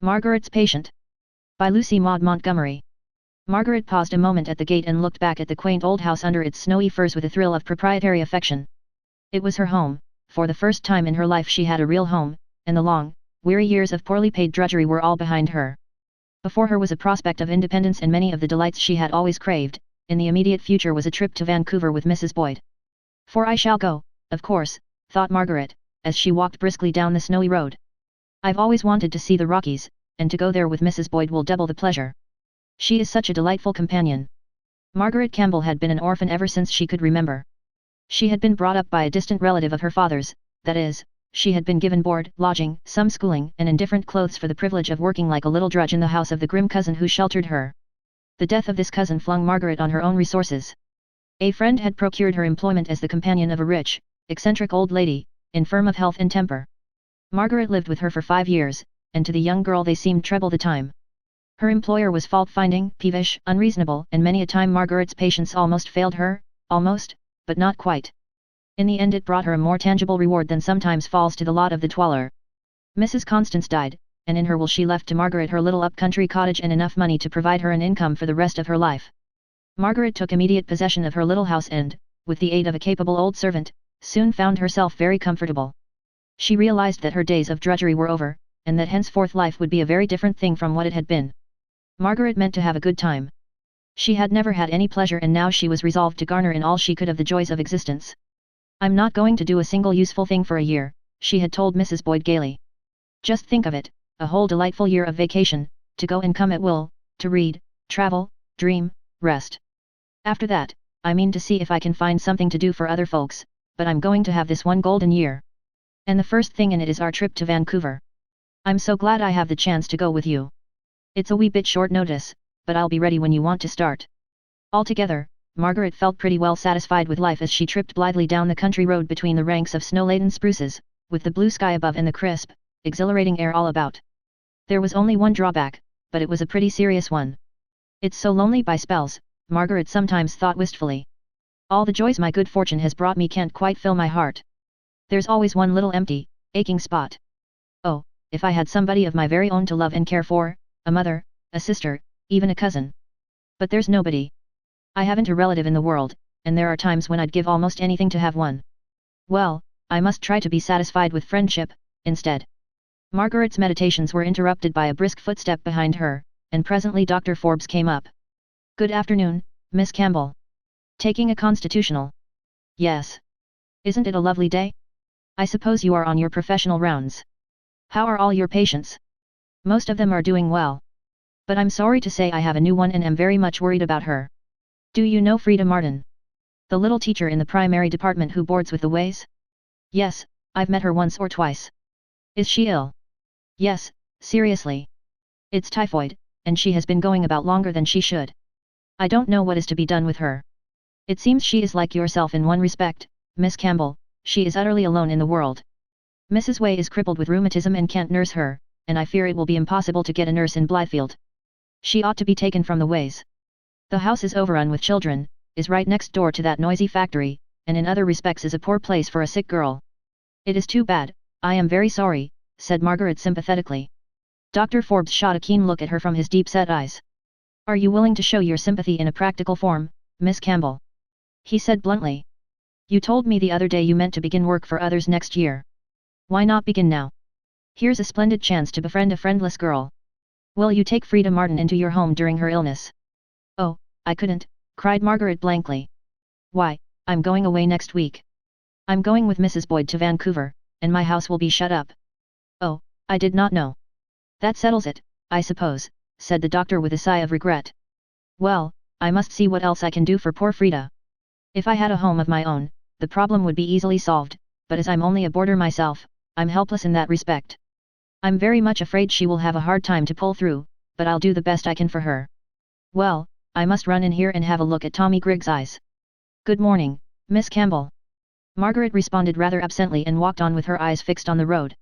Margaret's Patient. By Lucy Maud Montgomery. Margaret paused a moment at the gate and looked back at the quaint old house under its snowy firs with a thrill of proprietary affection. It was her home. For the first time in her life she had a real home, and the long, weary years of poorly paid drudgery were all behind her. Before her was a prospect of independence and many of the delights she had always craved. In the immediate future was a trip to Vancouver with Mrs. Boyd. For I shall go, of course, thought Margaret, as she walked briskly down the snowy road. I've always wanted to see the Rockies, and to go there with Mrs. Boyd will double the pleasure. She is such a delightful companion. Margaret Campbell had been an orphan ever since she could remember. She had been brought up by a distant relative of her father's, that is, she had been given board, lodging, some schooling and indifferent clothes for the privilege of working like a little drudge in the house of the grim cousin who sheltered her. The death of this cousin flung Margaret on her own resources. A friend had procured her employment as the companion of a rich, eccentric old lady, infirm of health and temper. Margaret lived with her for 5 years, and to the young girl they seemed treble the time. Her employer was fault-finding, peevish, unreasonable, and many a time Margaret's patience almost failed her, almost, but not quite. In the end it brought her a more tangible reward than sometimes falls to the lot of the toiler. Mrs. Constance died, and in her will she left to Margaret her little up-country cottage and enough money to provide her an income for the rest of her life. Margaret took immediate possession of her little house and, with the aid of a capable old servant, soon found herself very comfortable. She realized that her days of drudgery were over, and that henceforth life would be a very different thing from what it had been. Margaret meant to have a good time. She had never had any pleasure and now she was resolved to garner in all she could of the joys of existence. I'm not going to do a single useful thing for a year, she had told Mrs. Boyd gaily. Just think of it, a whole delightful year of vacation, to go and come at will, to read, travel, dream, rest. After that, I mean to see if I can find something to do for other folks, but I'm going to have this one golden year. And the first thing in it is our trip to Vancouver. I'm so glad I have the chance to go with you. It's a wee bit short notice, but I'll be ready when you want to start. Altogether, Margaret felt pretty well satisfied with life as she tripped blithely down the country road between the ranks of snow-laden spruces, with the blue sky above and the crisp, exhilarating air all about. There was only one drawback, but it was a pretty serious one. It's so lonely by spells, Margaret sometimes thought wistfully. All the joys my good fortune has brought me can't quite fill my heart. There's always one little empty, aching spot. Oh, if I had somebody of my very own to love and care for, a mother, a sister, even a cousin. But there's nobody. I haven't a relative in the world, and there are times when I'd give almost anything to have one. Well, I must try to be satisfied with friendship, instead. Margaret's meditations were interrupted by a brisk footstep behind her, and presently Dr. Forbes came up. Good afternoon, Miss Campbell. Taking a constitutional? Yes. Isn't it a lovely day? I suppose you are on your professional rounds. How are all your patients? Most of them are doing well. But I'm sorry to say I have a new one and am very much worried about her. Do you know Frida Martin? The little teacher in the primary department who boards with the Ways? Yes, I've met her once or twice. Is she ill? Yes, seriously. It's typhoid, and she has been going about longer than she should. I don't know what is to be done with her. It seems she is like yourself in one respect, Miss Campbell, she is utterly alone in the world. Mrs. Way is crippled with rheumatism and can't nurse her, and I fear it will be impossible to get a nurse in Blythefield. She ought to be taken from the Ways. The house is overrun with children, is right next door to that noisy factory, and in other respects is a poor place for a sick girl. It is too bad, I am very sorry, said Margaret sympathetically. Dr. Forbes shot a keen look at her from his deep-set eyes. Are you willing to show your sympathy in a practical form, Miss Campbell? He said bluntly. You told me the other day you meant to begin work for others next year. Why not begin now? Here's a splendid chance to befriend a friendless girl. Will you take Frida Martin into your home during her illness? Oh, I couldn't, cried Margaret blankly. Why, I'm going away next week. I'm going with Mrs. Boyd to Vancouver, and my house will be shut up. Oh, I did not know. That settles it, I suppose, said the doctor with a sigh of regret. Well, I must see what else I can do for poor Frida. If I had a home of my own, the problem would be easily solved, but as I'm only a boarder myself, I'm helpless in that respect. I'm very much afraid she will have a hard time to pull through, but I'll do the best I can for her. Well, I must run in here and have a look at Tommy Griggs' eyes. Good morning, Miss Campbell. Margaret responded rather absently and walked on with her eyes fixed on the road.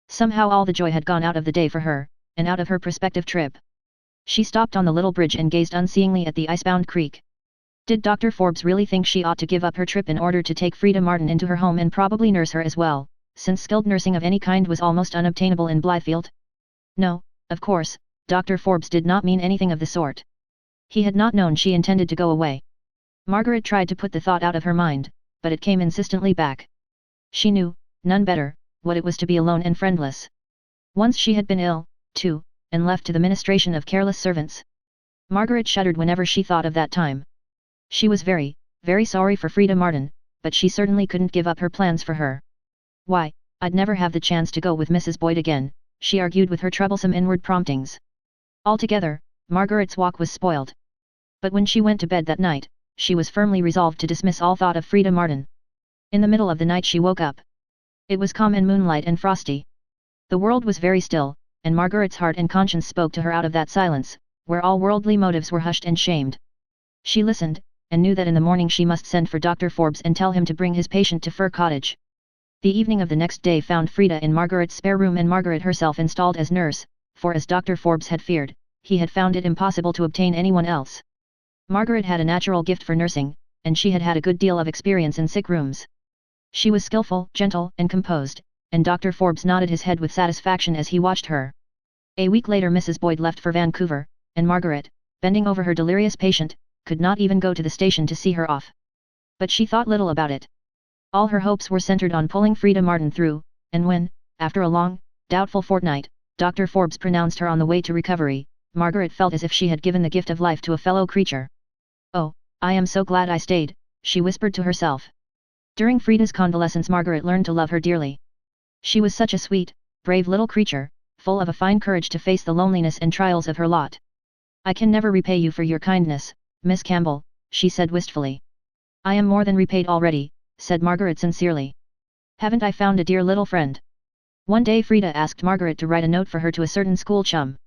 Somehow all the joy had gone out of the day for her, and out of her prospective trip. She stopped on the little bridge and gazed unseeingly at the icebound creek. Did Dr. Forbes really think she ought to give up her trip in order to take Frida Martin into her home and probably nurse her as well, since skilled nursing of any kind was almost unobtainable in Blythefield? No, Of course, Dr. Forbes did not mean anything of the sort. He had not known she intended to go away. Margaret tried to put the thought out of her mind, but it came insistently back. She knew, none better, what it was to be alone and friendless. Once she had been ill, too, and left to the ministration of careless servants. Margaret shuddered whenever she thought of that time. She was very, very sorry for Frida Martin, but she certainly couldn't give up her plans for her. Why, I'd never have the chance to go with Mrs. Boyd again, she argued with her troublesome inward promptings. Altogether, Margaret's walk was spoiled. But when she went to bed that night, she was firmly resolved to dismiss all thought of Frida Martin. In the middle of the night she woke up. It was calm and moonlight and frosty. The world was very still, and Margaret's heart and conscience spoke to her out of that silence, where all worldly motives were hushed and shamed. She listened, and knew that in the morning she must send for Dr. Forbes and tell him to bring his patient to Fir Cottage. The evening of the next day found Frida in Margaret's spare room and Margaret herself installed as nurse, for as Dr. Forbes had feared, he had found it impossible to obtain anyone else. Margaret had a natural gift for nursing, and she had had a good deal of experience in sick rooms. She was skillful, gentle, and composed, and Dr. Forbes nodded his head with satisfaction as he watched her. A week later Mrs. Boyd left for Vancouver, and Margaret, bending over her delirious patient, could not even go to the station to see her off. But she thought little about it. All her hopes were centered on pulling Frida Martin through, and when, after a long, doubtful fortnight, Dr. Forbes pronounced her on the way to recovery, Margaret felt as if she had given the gift of life to a fellow creature. "Oh, I am so glad I stayed," she whispered to herself. During Frida's convalescence Margaret learned to love her dearly. She was such a sweet, brave little creature, full of a fine courage to face the loneliness and trials of her lot. "I can never repay you for your kindness, Miss Campbell," she said wistfully. "I am more than repaid already," said Margaret sincerely. "Haven't I found a dear little friend?" One day Frida asked Margaret to write a note for her to a certain school chum.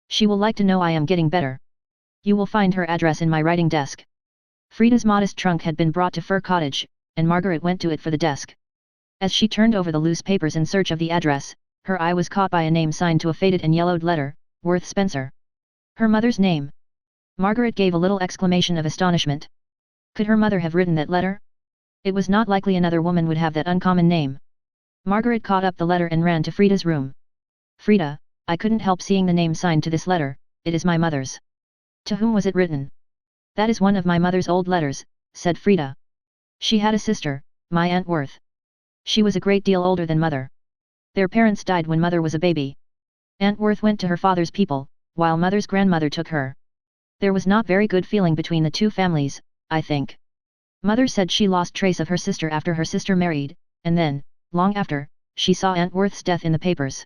"She will like to know I am getting better. You will find her address in my writing desk." Frida's modest trunk had been brought to Fir Cottage, and Margaret went to it for the desk. As she turned over the loose papers in search of the address, her eye was caught by a name signed to a faded and yellowed letter, Worth Spencer. Her mother's name. Margaret gave a little exclamation of astonishment. Could her mother have written that letter? It was not likely another woman would have that uncommon name. Margaret caught up the letter and ran to Frida's room. "Frida, I couldn't help seeing the name signed to this letter, it is my mother's." "To whom was it written?" "That is one of my mother's old letters," said Frida. "She had a sister, my Aunt Worth. She was a great deal older than Mother. Their parents died when Mother was a baby. Aunt Worth went to her father's people, while Mother's grandmother took her. There was not very good feeling between the two families, I think. Mother said she lost trace of her sister after her sister married, and then, long after, she saw Aunt Worth's death in the papers."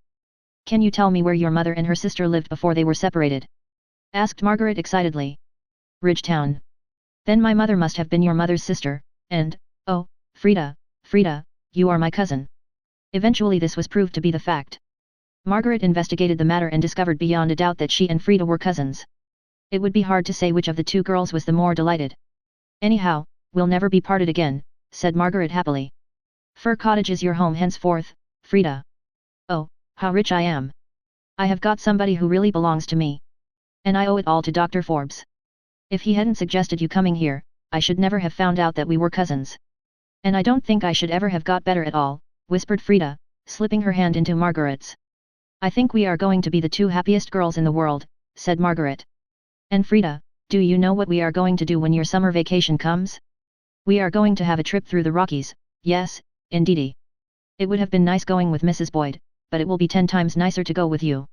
"Can you tell me where your mother and her sister lived before they were separated?" asked Margaret excitedly. "Ridgetown. Then my mother must have been your mother's sister, and, oh, Frida, you are my cousin." Eventually this was proved to be the fact. Margaret investigated the matter and discovered beyond a doubt that she and Frida were cousins. It would be hard to say which of the two girls was the more delighted. "Anyhow, we'll never be parted again," said Margaret happily. "Fir Cottage is your home henceforth, Frida. Oh, how rich I am! I have got somebody who really belongs to me. And I owe it all to Dr. Forbes. If he hadn't suggested you coming here, I should never have found out that we were cousins. And I don't think I should ever have got better at all," whispered Frida, slipping her hand into Margaret's. "I think we are going to be the two happiest girls in the world," said Margaret. "And Frida, do you know what we are going to do when your summer vacation comes? We are going to have a trip through the Rockies, yes, indeedy. It would have been nice going with Mrs. Boyd, but it will be 10 times nicer to go with you."